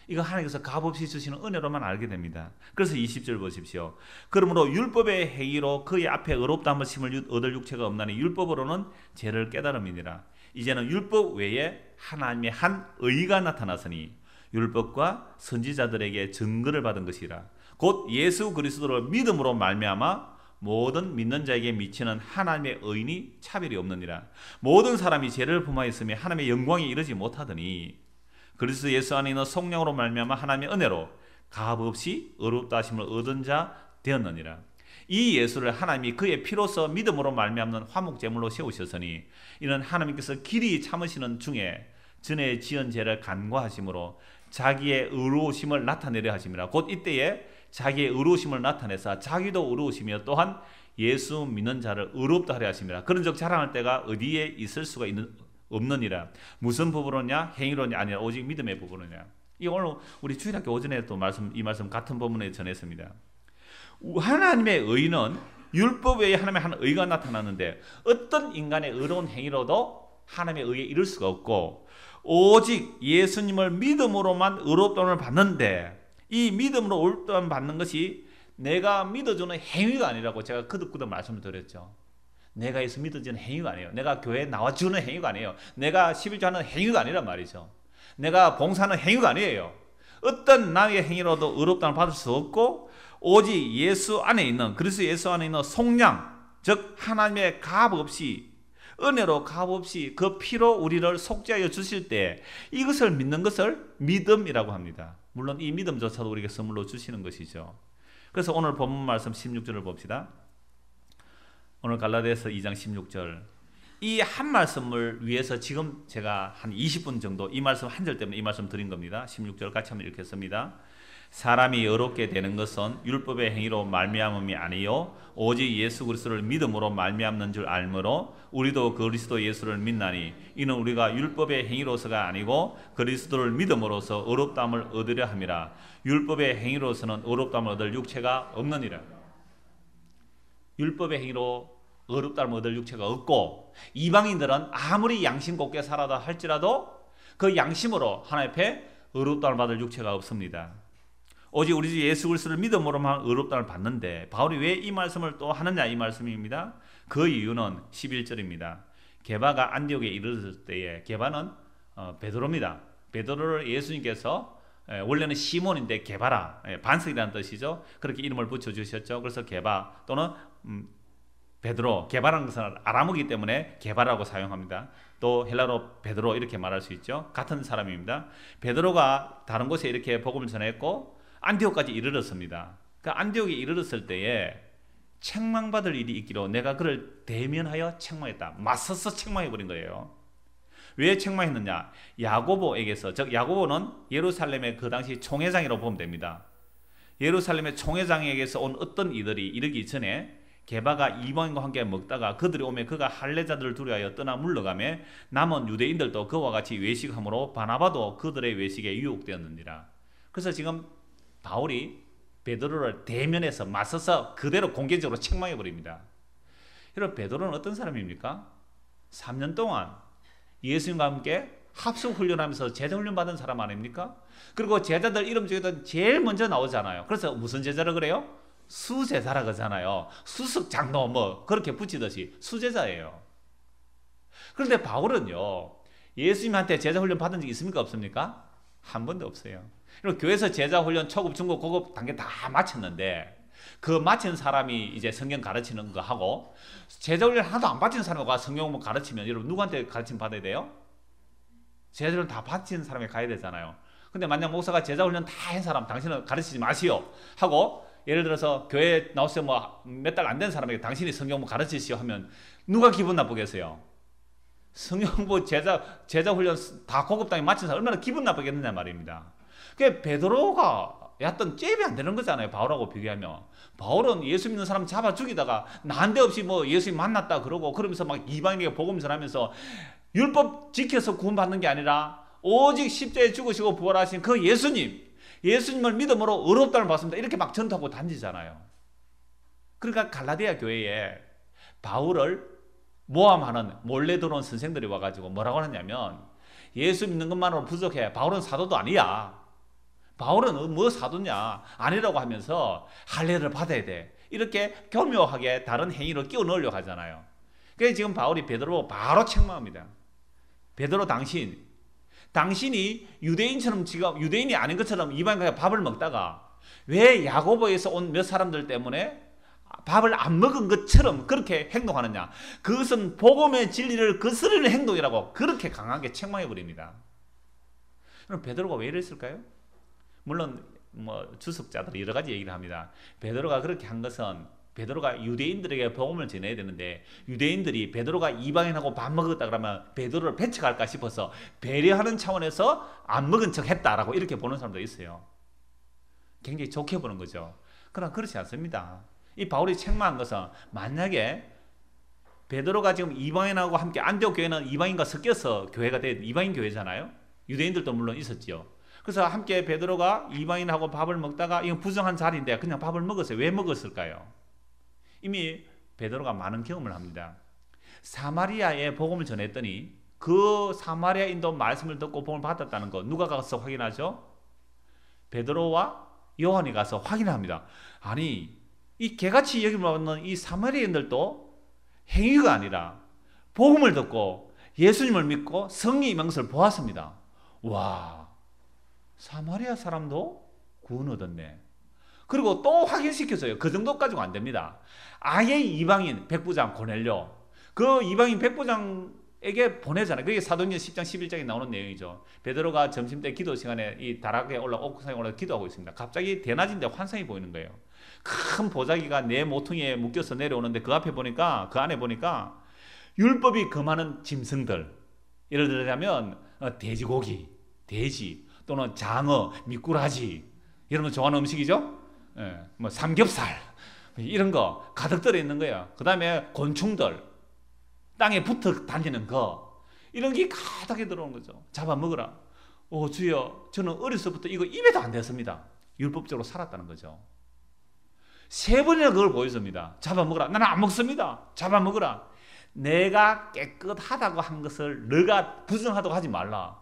이거 하나님께서 값없이 주시는 은혜로만 알게 됩니다. 그래서 20절 보십시오. 그러므로 율법의 행위로 그의 앞에 의롭다 함을 얻을 육체가 없나니 율법으로는 죄를 깨달음이니라. 이제는 율법 외에 하나님의 한 의가 나타났으니 율법과 선지자들에게 증거를 받은 것이라. 곧 예수 그리스도를 믿음으로 말미암아 모든 믿는 자에게 미치는 하나님의 의인이 차별이 없느니라. 모든 사람이 죄를 범하였으며 하나님의 영광에 이르지 못하더니 그리스도 예수 안에 있는 성령으로 말미암아 하나님의 은혜로 값없이 의롭다 하심을 얻은 자 되었느니라. 이 예수를 하나님이 그의 피로서 믿음으로 말미암는 화목제물로 세우셨으니 이는 하나님께서 길이 참으시는 중에 전에 지은 죄를 간과하심으로 자기의 의로우심을 나타내려 하심이라. 곧 이때에 자기의 의로우심을 나타내사 자기도 의로우시며 또한 예수 믿는 자를 의롭다 하려 하심이라. 그런즉 자랑할 때가 어디에 있을 수가 없느니라. 무슨 부분이냐? 행위로냐? 아니라 오직 믿음의 부분이냐? 이 오늘 우리 주일학교 오전에 또 이 말씀 같은 본문에 전했습니다. 하나님의 의는 율법 외에 하나님의 한 의가 나타나는데 어떤 인간의 의로운 행위로도 하나님의 의에 이를 수가 없고 오직 예수님을 믿음으로만 의롭다함을 받는데 이 믿음으로 의롭다함을 받는 것이 내가 믿어주는 행위가 아니라고 제가 거듭 말씀을 드렸죠. 내가 예수 믿어주는 행위가 아니에요. 내가 교회에 나와주는 행위가 아니에요. 내가 11조하는 행위가 아니란 말이죠. 내가 봉사하는 행위가 아니에요. 어떤 나의 행위로도 의롭다함을 받을 수 없고 오직 예수 안에 있는 그리스도 예수 안에 있는 속량 즉 하나님의 값 없이 은혜로 값없이 그 피로 우리를 속죄하여 주실 때 이것을 믿는 것을 믿음이라고 합니다. 물론 이 믿음조차도 우리에게 선물로 주시는 것이죠. 그래서 오늘 본문 말씀 16절을 봅시다. 오늘 갈라디아서 2장 16절 이 한 말씀을 위해서 지금 제가 한 20분 정도 이 말씀 한 절 때문에 이 말씀 드린 겁니다. 16절 같이 한번 읽겠습니다. 사람이 의롭게 되는 것은 율법의 행위로 말미암음이 아니요 오직 예수 그리스도를 믿음으로 말미암는 줄 알므로 우리도 그리스도 예수를 믿나니 이는 우리가 율법의 행위로서가 아니고 그리스도를 믿음으로써 의롭다함을 얻으려 함이라. 율법의 행위로서는 의롭다함을 얻을 육체가 없느니라. 율법의 행위로 의롭다함을 얻을 육체가 없고 이방인들은 아무리 양심 곱게 살아다 할지라도 그 양심으로 하나님 앞에 의롭다함을 받을 육체가 없습니다. 오직 우리 주 예수 그리스도를 믿음으로만 의롭다함을 받는데 바울이 왜 이 말씀을 또 하느냐 이 말씀입니다. 그 이유는 11절입니다. 게바가 안디옥에 이르렀을 때에 게바는 베드로입니다. 베드로를 예수님께서 원래는 시몬인데 게바라 반석이라는 뜻이죠. 그렇게 이름을 붙여주셨죠. 그래서 게바 또는 베드로, 게바라는 것은 아람어이기 때문에 게바라고 사용합니다. 또 헬라로 베드로 이렇게 말할 수 있죠. 같은 사람입니다. 베드로가 다른 곳에 이렇게 복음을 전했고 안디옥까지 이르렀습니다. 그 안디옥에 이르렀을 때에 책망받을 일이 있기로 내가 그를 대면하여 책망했다. 맞서서 책망해버린 거예요. 왜 책망했느냐? 야고보에게서, 즉 야고보는 예루살렘의 그 당시 총회장이라고 보면 됩니다. 예루살렘의 총회장에게서 온 어떤 이들이 이르기 전에 게바가 이방인과 함께 먹다가 그들이 오면 그가 할례자들을 두려하여 떠나 물러가매 남은 유대인들도 그와 같이 외식함으로 바나바도 그들의 외식에 유혹되었느니라. 그래서 지금 바울이 베드로를 대면해서 맞서서 그대로 공개적으로 책망해 버립니다. 여러분, 베드로는 어떤 사람입니까? 3년 동안 예수님과 함께 합숙훈련하면서 제자훈련 받은 사람 아닙니까? 그리고 제자들 이름 중에도 제일 먼저 나오잖아요. 그래서 무슨 제자라 그래요? 수제자라 그러잖아요. 수석장로 뭐 그렇게 붙이듯이 수제자예요. 그런데 바울은요, 예수님한테 제자훈련 받은 적 있습니까? 없습니까? 한 번도 없어요. 그리고 교회에서 제자훈련 초급, 중급, 고급 단계 다 마쳤는데 그 마친 사람이 이제 성경 가르치는 거 하고 제자훈련 하나도 안 받친 사람과 성경 가르치면 여러분 누구한테 가르침 받아야 돼요? 제자훈련 다 받친 사람이 가야 되잖아요. 근데 만약 목사가 제자훈련 다 한 사람 당신은 가르치지 마시오 하고 예를 들어서 교회 나오셔서 뭐 몇 달 안 된 사람에게 당신이 성경 가르치시오 하면 누가 기분 나쁘겠어요? 성경 제자훈련 다 고급 단계 마친 사람 얼마나 기분 나쁘겠느냐 말입니다. 그게 베드로가 얕던 잽이 안 되는 거잖아요. 바울하고 비교하면. 바울은 예수 믿는 사람 잡아 죽이다가 난데없이 뭐 예수님 만났다 그러고 그러면서 막 이방인에게 복음 전하면서 율법 지켜서 구원받는 게 아니라 오직 십자가에 죽으시고 부활하신 그 예수님을 믿음으로 의롭다를 받습니다. 이렇게 막 전도하고 다니잖아요. 그러니까 갈라디아 교회에 바울을 모함하는 몰래 들어온 선생들이 와가지고 뭐라고 하냐면 예수 믿는 것만으로 부족해. 바울은 사도도 아니야. 바울은 뭐 사도냐? 아니라고 하면서 할례를 받아야 돼. 이렇게 교묘하게 다른 행위를 끼워 넣으려고 하잖아요. 그래서 지금 바울이 베드로 바로 책망합니다. 베드로 당신이 유대인처럼 지금 유대인이 아닌 것처럼 이방인과 밥을 먹다가 왜 야고보에서 온 몇 사람들 때문에 밥을 안 먹은 것처럼 그렇게 행동하느냐? 그것은 복음의 진리를 거스르는 행동이라고 그렇게 강하게 책망해 버립니다. 그럼 베드로가 왜 이랬을까요? 물론 뭐 주석자들이 여러 가지 얘기를 합니다. 베드로가 그렇게 한 것은 베드로가 유대인들에게 복음을 전해야 되는데 유대인들이 베드로가 이방인하고 밥 먹었다 그러면 베드로를 배척할까 싶어서 배려하는 차원에서 안 먹은 척 했다라고 이렇게 보는 사람도 있어요. 굉장히 좋게 보는 거죠. 그러나 그렇지 않습니다. 이 바울이 책망한 것은 만약에 베드로가 지금 이방인하고 함께 안디옥 교회는 이방인과 섞여서 교회가 돼 이방인 교회잖아요. 유대인들도 물론 있었지요. 그래서 함께 베드로가 이방인하고 밥을 먹다가 이건 부정한 자리인데 그냥 밥을 먹었어요. 왜 먹었을까요? 이미 베드로가 많은 경험을 합니다. 사마리아에 복음을 전했더니 그 사마리아인도 말씀을 듣고 복음을 받았다는 거 누가 가서 확인하죠? 베드로와 요한이 가서 확인합니다. 아니 이 개같이 여김을 받는 이 사마리아인들도 행위가 아니라 복음을 듣고 예수님을 믿고 성령의 임하는 보았습니다. 와, 사마리아 사람도 구원 얻었네. 그리고 또 확인시켜줘요. 그 정도까지는 안 됩니다. 아예 이방인 백부장 고넬료, 그 이방인 백부장에게 보내잖아요. 그게 사도행전 10장 11장에 나오는 내용이죠. 베드로가 점심때 기도 시간에 이 다락에 옥상에 올라 기도하고 있습니다. 갑자기 대낮인데 환상이 보이는 거예요. 큰 보자기가 내 모퉁이에 묶여서 내려오는데 그 앞에 보니까 그 안에 보니까 율법이 금하는 짐승들, 예를 들자면 돼지고기, 돼지 또는 장어, 미꾸라지, 여러분 좋아하는 음식이죠? 예, 뭐 삼겹살 이런 거 가득 들어 있는 거예요. 그 다음에 곤충들, 땅에 붙어 다니는 거 이런 게 가득히 들어오는 거죠. 잡아 먹으라. 주여, 저는 어려서부터 이거 입에도 안 댔습니다. 율법적으로 살았다는 거죠. 3번이나 그걸 보여줍니다. 잡아 먹으라. 나는 안 먹습니다. 잡아 먹으라. 내가 깨끗하다고 한 것을 너가 부정하다고 하지 말라.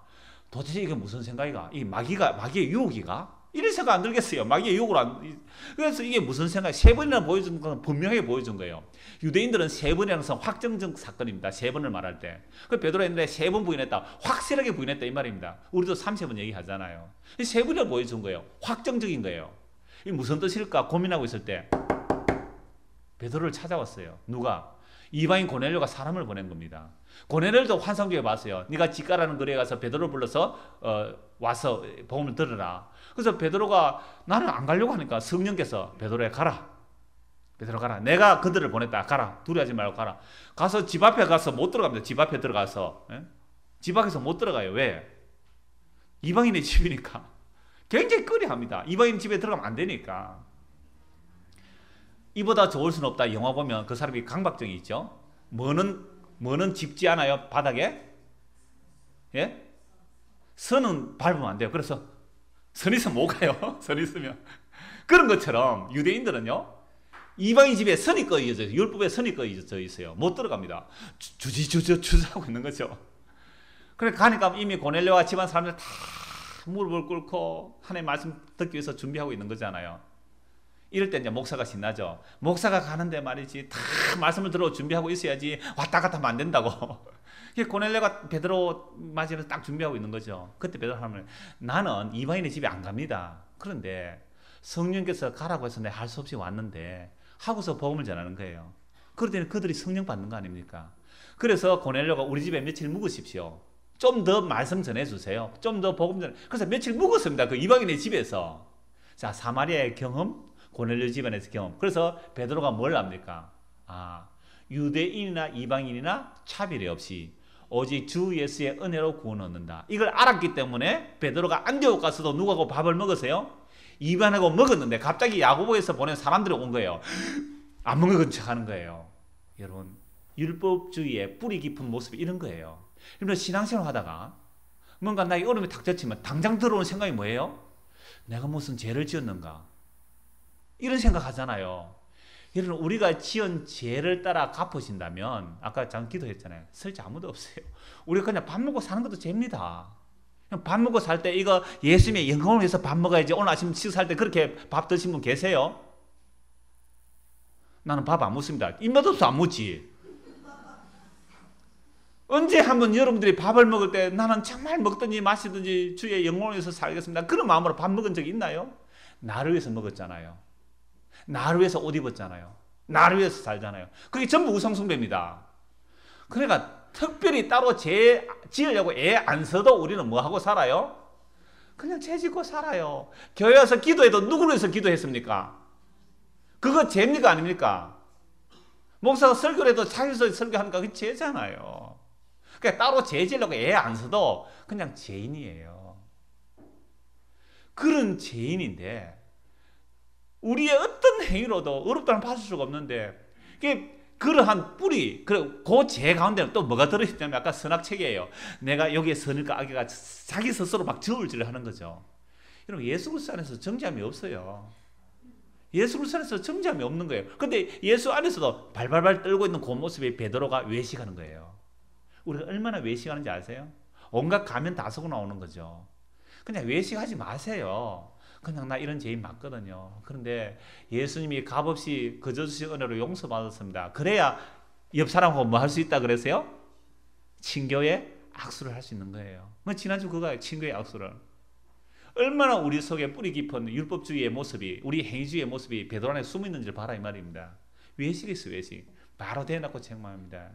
도대체 이게 무슨 생각이가? 이 마귀의 유혹이가? 이런 생각 안 들겠어요. 마귀의 유혹을 안. 그래서 이게 무슨 생각? 3번이나 보여준 건 분명하게 보여준 거예요. 유대인들은 3번이라는 것은 확정적 사건입니다. 3번을 말할 때. 그 베드로가 했는데 3번 부인했다. 확실하게 부인했다 이 말입니다. 우리도 30번 얘기하잖아요. 3번이나 보여준 거예요. 확정적인 거예요. 이 무슨 뜻일까 고민하고 있을 때 베드로를 찾아왔어요. 누가? 이방인 고넬료가 사람을 보낸 겁니다. 고넬료도 환상 중에 봤어요. 네가 집가라는 거리에 가서 베드로를 불러서 와서 복음을 들으라. 그래서 베드로가 나는 안 가려고 하니까 성령께서 베드로야 가라. 베드로 가라. 내가 그들을 보냈다. 가라. 두려워하지 말고 가라. 가서 집 앞에 가서 못 들어갑니다. 집 앞에 들어가서. 예? 집 밖에서 못 들어가요. 왜? 이방인의 집이니까. 굉장히 꺼려합니다. 이방인 집에 들어가면 안 되니까. 이보다 좋을 수는 없다. 영화 보면 그 사람이 강박증이 있죠. 뭐는 짚지 않아요. 바닥에. 예? 선은 밟으면 안 돼요. 그래서 선 있으면 못 가요. 선 있으면. 그런 것처럼 유대인들은요. 이방인 집에 선이 꺼져 있어요. 율법에 선이 꺼져 있어요. 못 들어갑니다. 주저하고 있는 거죠. 그래 가니까 이미 고넬료와 집안 사람들 다 무릎을 꿇고 하나님의 말씀 듣기 위해서 준비하고 있는 거잖아요. 이럴 때 이제 목사가 신나죠. 목사가 가는데 말이지 다 말씀을 들어 준비하고 있어야지 왔다 갔다 하면 안 된다고. 고넬료가 베드로 맞이면서 딱 준비하고 있는 거죠. 그때 베드로 하면 나는 이방인의 집에 안 갑니다. 그런데 성령께서 가라고 해서 내가 할 수 없이 왔는데 하고서 복음을 전하는 거예요. 그러더니 그들이 성령 받는 거 아닙니까? 그래서 고넬료가 우리 집에 며칠 묵으십시오. 좀 더 말씀 전해주세요. 좀 더 복음 전해. 그래서 며칠 묵었습니다. 그 이방인의 집에서. 자, 사마리아의 경험, 고넬료 집안에서 경험. 그래서 베드로가 뭘 압니까? 유대인이나 이방인이나 차별이 없이 오직 주 예수의 은혜로 구원 얻는다. 이걸 알았기 때문에 베드로가 안디옥 가서도 누구하고 밥을 먹으세요? 이방하고 먹었는데 갑자기 야고보에서 보낸 사람들이 온 거예요. 안 먹은 척 하는 거예요. 여러분, 율법주의의 뿌리 깊은 모습이 이런 거예요. 여러분, 신앙생활 하다가 뭔가 나의 어려움이 닥쳤지만 당장 들어오는 생각이 뭐예요? 내가 무슨 죄를 지었는가? 이런 생각 하잖아요. 여러분, 우리가 지은 죄를 따라 갚으신다면 아까 잠깐 기도했잖아요. 설치 아무도 없어요. 우리가 그냥 밥 먹고 사는 것도 죄입니다. 밥 먹고 살 때 이거 예수님의 영광을 위해서 밥 먹어야지 오늘 아침 식사할 때 그렇게 밥 드신 분 계세요? 나는 밥 안 먹습니다. 입맛 없어 안 먹지. 언제 한번 여러분들이 밥을 먹을 때 나는 정말 먹든지 마시든지 주의 영광을 위해서 살겠습니다. 그런 마음으로 밥 먹은 적이 있나요? 나를 위해서 먹었잖아요. 나를 위해서 옷 입었잖아요. 나를 위해서 살잖아요. 그게 전부 우상숭배입니다. 그러니까 특별히 따로 죄 지으려고 애 안 써도 우리는 뭐 하고 살아요? 그냥 죄 짓고 살아요. 교회 와서 기도해도 누구를 위해서 기도했습니까? 그거 죄입니까 아닙니까? 목사가 설교를 해도 자기서 설교하니까 그게 죄잖아요. 그러니까 따로 죄 지으려고 애 안 써도 그냥 죄인이에요. 그런 죄인인데 우리의 어떤 행위로도 어렵다는 받을 수가 없는데 그러한 뿌리, 그 죄 가운데는 또 뭐가 들어있냐면 아까 선악책이에요. 내가 여기에 선일까 악일까 자기 스스로 막 저울질을 하는 거죠. 여러분, 예수 그리스도 안에서 정죄함이 없어요. 예수 그리스도 안에서 정죄함이 없는 거예요. 근데 예수 안에서도 발발발 떨고 있는 그 모습에 베드로가 외식하는 거예요. 우리가 얼마나 외식하는지 아세요? 온갖 가면 다 쓰고 나오는 거죠. 그냥 외식하지 마세요. 그냥 나 이런 죄인 맞거든요. 그런데 예수님이 값없이 거저 주신 은혜로 용서받았습니다. 그래야 옆 사람하고 뭐 할 수 있다 그랬어요? 친교의 악수를 할 수 있는 거예요. 지난주 그거예요. 친교의 악수를. 얼마나 우리 속에 뿌리 깊은 율법주의의 모습이, 우리 행위주의의 모습이 베드로 안에 숨어 있는지를 봐라 이 말입니다. 외식이 있어, 외식. 바로 대놓고 책망합니다.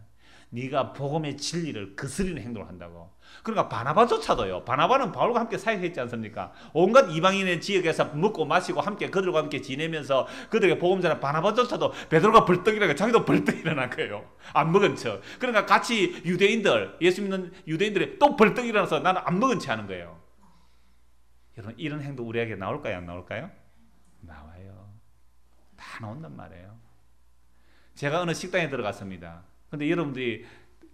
네가 복음의 진리를 거스리는 행동을 한다고. 그러니까 바나바조차도요. 바나바는 바울과 함께 사역했지 않습니까? 온갖 이방인의 지역에서 먹고 마시고 함께 그들과 함께 지내면서 그들에게 복음 전한 바나바조차도 베드로가 벌떡 일어나고 자기도 벌떡 일어난 거예요. 안 먹은 척. 그러니까 같이 유대인들, 예수 믿는 유대인들이 또 벌떡 일어나서 나는 안 먹은 척 하는 거예요. 여러분, 이런 행동 우리에게 나올까요? 안 나올까요? 나와요. 다 나온단 말이에요. 제가 어느 식당에 들어갔습니다. 근데 여러분들이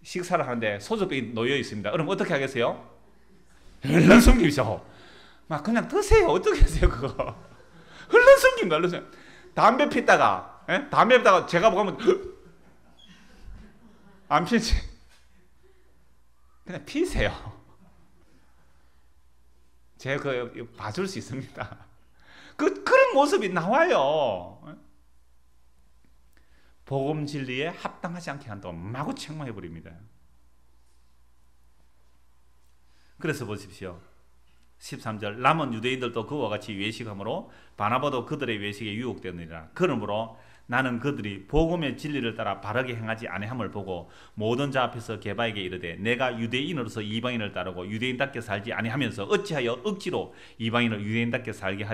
식사를 하는데 소주병이 놓여 있습니다. 그럼 어떻게 하겠어요? 흘러 숨기죠. 막 그냥 드세요. 어떻게 하세요 그거? 흘러 숨깁니다. 흘러 숨. 담배 피다가, 담배 피다가 제가 보면 안 피지. 그냥 피세요. 제가 그 봐줄 수 있습니다. 그런 모습이 나와요. 복음 진리에 합당하지 않게 한다고 마구 책망해 버립니다. 그래서 보십시오. 13절 남은 유대인들도 그와 같이 외식함으로 바나바도 그들의 외식에 유혹되느니라. 그러므로 나는 그들이 복음의 진리를 따라 바르게 행하지 아니함을 보고 모든 자 앞에서 게바에게 이르되 내가 유대인으로서 이방인을 따르고 유대인답게 살지 아니하면서 어찌하여 억지로 이방인을 유대인답게 살게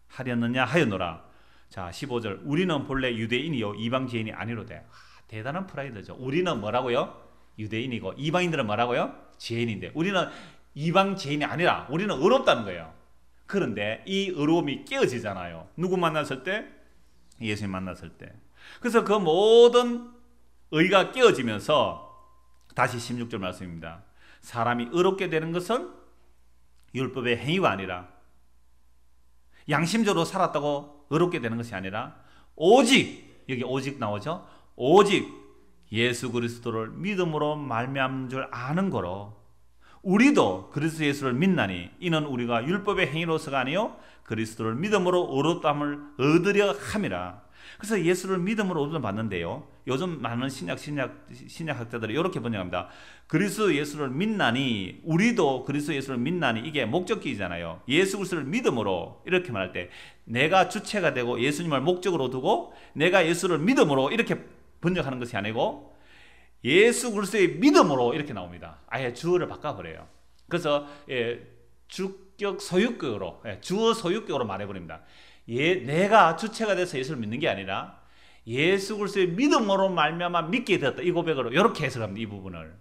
하려느냐 하였노라. 자 15절 우리는 본래 유대인이요 이방 죄인이 아니로되. 대단한 프라이드죠. 우리는 뭐라고요? 유대인이고 이방인들은 뭐라고요? 죄인인데 우리는 이방 죄인이 아니라 우리는 의롭다는 거예요. 그런데 이 의로움이 깨어지잖아요. 누구 만났을 때? 예수님 만났을 때. 그래서 그 모든 의가 깨어지면서 다시 16절 말씀입니다. 사람이 의롭게 되는 것은 율법의 행위가 아니라 양심적으로 살았다고 의롭게 되는 것이 아니라 오직 여기 오직 나오죠. 오직 예수 그리스도를 믿음으로 말미암은 줄 아는 거로 우리도 그리스도 예수를 믿나니 이는 우리가 율법의 행위로서가 아니요 그리스도를 믿음으로 의롭다함을 얻으려 함이라. 그래서 예수를 믿음으로 의롭다함을 받는데요. 요즘 많은 신약학자들이 이렇게 번역합니다. 그리스도 예수를 믿나니 우리도 그리스도 예수를 믿나니 이게 목적기잖아요. 예수 그리스도를 믿음으로 이렇게 말할 때 내가 주체가 되고 예수님을 목적으로 두고 내가 예수를 믿음으로 이렇게 번역하는 것이 아니고 예수 그리스도의 믿음으로 이렇게 나옵니다. 아예 주어를 바꿔버려요. 그래서 주격 소유격으로 주어 소유격으로 말해버립니다. 내가 주체가 돼서 예수를 믿는 게 아니라 예수 그리스도의 믿음으로 말미암아 믿게 되었다. 이 고백으로 이렇게 해석합니다. 이 부분을.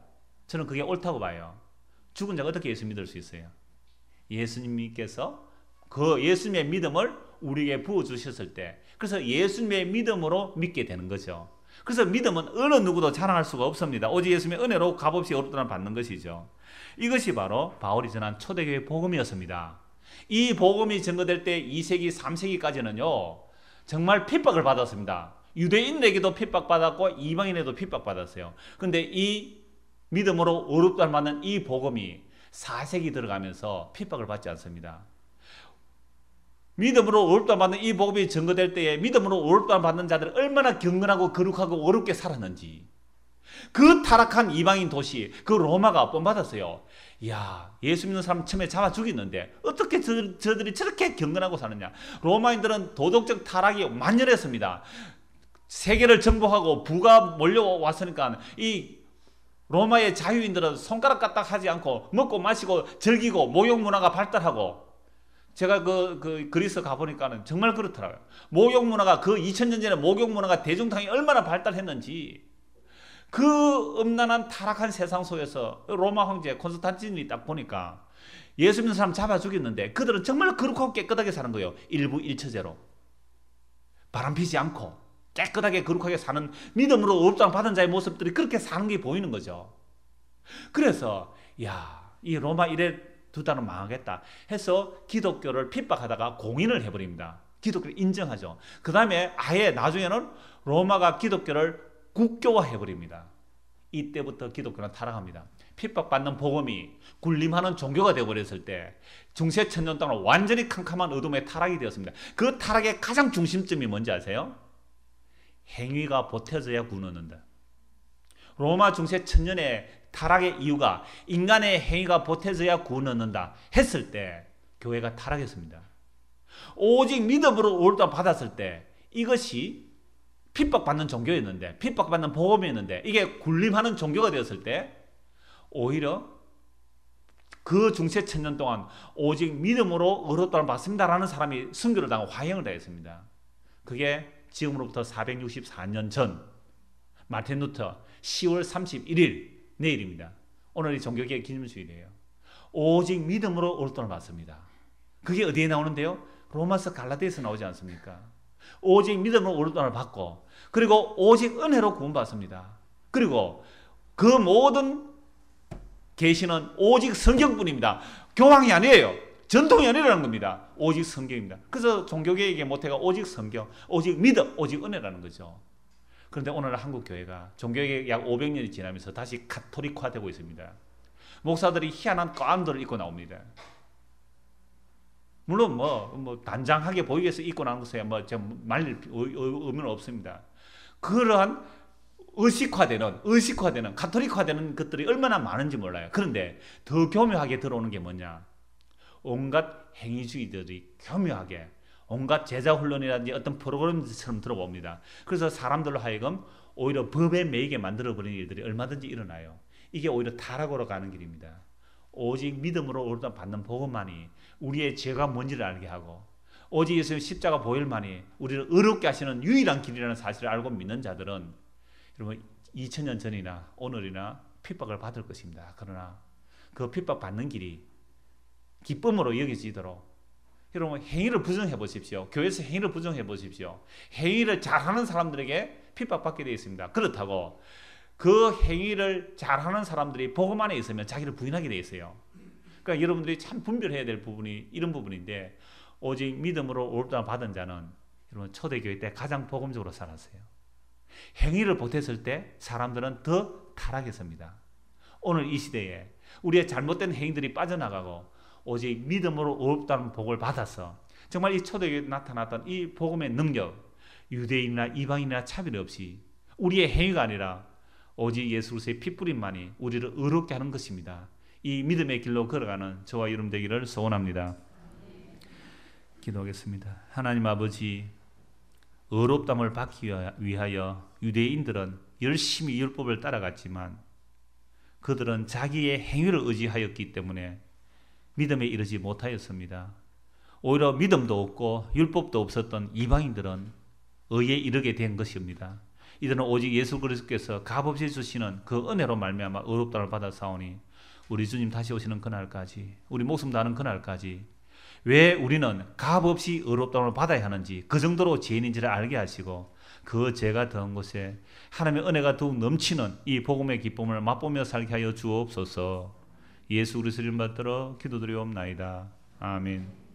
저는 그게 옳다고 봐요. 죽은 자가 어떻게 예수 믿을 수 있어요? 예수님께서 그 예수님의 믿음을 우리에게 부어주셨을 때 그래서 예수님의 믿음으로 믿게 되는 거죠. 그래서 믿음은 어느 누구도 자랑할 수가 없습니다. 오직 예수님의 은혜로 값없이 의롭다함을 받는 것이죠. 이것이 바로 바울이 전한 초대교회 복음이었습니다. 이 복음이 증거될 때 2세기, 3세기까지는요. 정말 핍박을 받았습니다. 유대인에게도 핍박받았고 이방인에도 핍박받았어요. 그런데 이 믿음으로 의롭다함을 받는 이 복음이 4세기 들어가면서 핍박을 받지 않습니다. 믿음으로 의롭다함을 받는 이 복음이 증거될 때에 믿음으로 의롭다함을 받는 자들이 얼마나 경건하고 거룩하고 어렵게 살았는지 그 타락한 이방인 도시 그 로마가 본받았어요. 이야 예수 믿는 사람 처음에 잡아 죽였는데 어떻게 저들이 저렇게 경건하고 사느냐. 로마인들은 도덕적 타락이 만연했습니다. 세계를 정복하고 부가 몰려왔으니까 이 로마의 자유인들은 손가락 까딱 하지 않고 먹고 마시고 즐기고 목욕 문화가 발달하고 제가 그리스 가보니까는 정말 그렇더라고요. 목욕 문화가 그 2000년 전에 목욕 문화가 대중탕이 얼마나 발달했는지 그 음란한 타락한 세상 속에서 로마 황제 콘스탄틴이 딱 보니까 예수 믿는 사람 잡아 죽였는데 그들은 정말 거룩하고 깨끗하게 사는 거예요. 일부 일처제로 바람피지 않고 깨끗하게 거룩하게 사는 믿음으로 의롭다함을 받은 자의 모습들이 그렇게 사는 게 보이는 거죠. 그래서 이 로마 이래 두다는 망하겠다 해서 기독교를 핍박하다가 공인을 해버립니다. 기독교를 인정하죠. 그 다음에 아예 나중에는 로마가 기독교를 국교화해버립니다. 이때부터 기독교는 타락합니다. 핍박받는 복음이 군림하는 종교가 되어버렸을 때 중세 천년 동안 완전히 캄캄한 어둠의 타락이 되었습니다. 그 타락의 가장 중심점이 뭔지 아세요? 행위가 보태져야 구원 얻는다. 로마 중세 천년의 타락의 이유가 인간의 행위가 보태져야 구원 얻는다 했을 때 교회가 타락했습니다. 오직 믿음으로 의롭다함을 받았을 때 이것이 핍박받는 종교였는데 핍박받는 복음이었는데 이게 군림하는 종교가 되었을 때 오히려 그 중세 천년 동안 오직 믿음으로 의롭다함을 받습니다라는 사람이 순교를 당하고 화형을 당했습니다. 그게 지금으로부터 464년 전 마틴 루터 10월 31일 내일입니다. 오늘이 종교개혁 기념주일이에요. 오직 믿음으로 의롭다함을 받습니다. 그게 어디에 나오는데요? 로마서 갈라디아에서 나오지 않습니까? 오직 믿음으로 의롭다함을 받고 그리고 오직 은혜로 구원받습니다. 그리고 그 모든 계시는 오직 성경뿐입니다. 교황이 아니에요. 전통이 아니라는 겁니다. 오직 성경입니다. 그래서 종교개혁의 모태가 오직 성경, 오직 믿음, 오직 은혜라는 거죠. 그런데 오늘 한국 교회가 종교개혁 약 500년이 지나면서 다시 가톨릭화되고 있습니다. 목사들이 희한한 가운들을 입고 나옵니다. 물론 단장하게 보이기 위해서 입고 나온 것에 말릴 의미는 없습니다. 그러한 의식화되는 가톨릭화되는 것들이 얼마나 많은지 몰라요. 그런데 더 교묘하게 들어오는 게 뭐냐? 온갖 행위주의들이 교묘하게 온갖 제자 훈련이라든지 어떤 프로그램처럼 들어봅니다. 그래서 사람들로 하여금 오히려 법에 매이게 만들어버리는 일들이 얼마든지 일어나요. 이게 오히려 타락으로 가는 길입니다. 오직 믿음으로 오르다 받는 복음만이 우리의 죄가 뭔지를 알게 하고 오직 예수님 십자가 보혈만이 우리를 의롭게 하시는 유일한 길이라는 사실을 알고 믿는 자들은 여러분 2000년 전이나 오늘이나 핍박을 받을 것입니다. 그러나 그 핍박 받는 길이 기쁨으로 여겨지도록 여러분 행위를 부정해 보십시오. 교회에서 행위를 부정해 보십시오. 행위를 잘하는 사람들에게 핍박받게 되어 있습니다. 그렇다고 그 행위를 잘하는 사람들이 복음 안에 있으면 자기를 부인하게 되어 있어요. 그러니까 여러분들이 참 분별해야 될 부분이 이런 부분인데 오직 믿음으로 옳다 받은 자는 여러분 초대교회 때 가장 복음적으로 살았어요. 행위를 보탰을 때 사람들은 더 타락했습니다. 오늘 이 시대에 우리의 잘못된 행위들이 빠져나가고 오직 믿음으로 옳다는 복을 받아서 정말 이 초대교회에 나타났던 이 복음의 능력, 유대인이나 이방인이나 차별 없이 우리의 행위가 아니라 오직 예수 그리스도의 핏뿌림만이 우리를 의롭게 하는 것입니다. 이 믿음의 길로 걸어가는 저와 여러분 되기를 소원합니다. 기도하겠습니다. 하나님 아버지, 의롭담을 받기 위하여 유대인들은 열심히 율법을 따라갔지만 그들은 자기의 행위를 의지하였기 때문에 믿음에 이르지 못하였습니다. 오히려 믿음도 없고 율법도 없었던 이방인들은 의에 이르게 된 것입니다. 이들은 오직 예수 그리스도께서 값없이 주시는 그 은혜로 말미암아 의롭다를 받아 싸우니 우리 주님 다시 오시는 그날까지, 우리 목숨 다하는 그날까지 왜 우리는 값없이 의롭다를 받아야 하는지 그 정도로 죄인인지를 알게 하시고 그 죄가 더한 곳에 하나님의 은혜가 더욱 넘치는 이 복음의 기쁨을 맛보며 살게 하여 주옵소서. 예수 그리스도를 받들어 기도드리옵나이다. 아멘.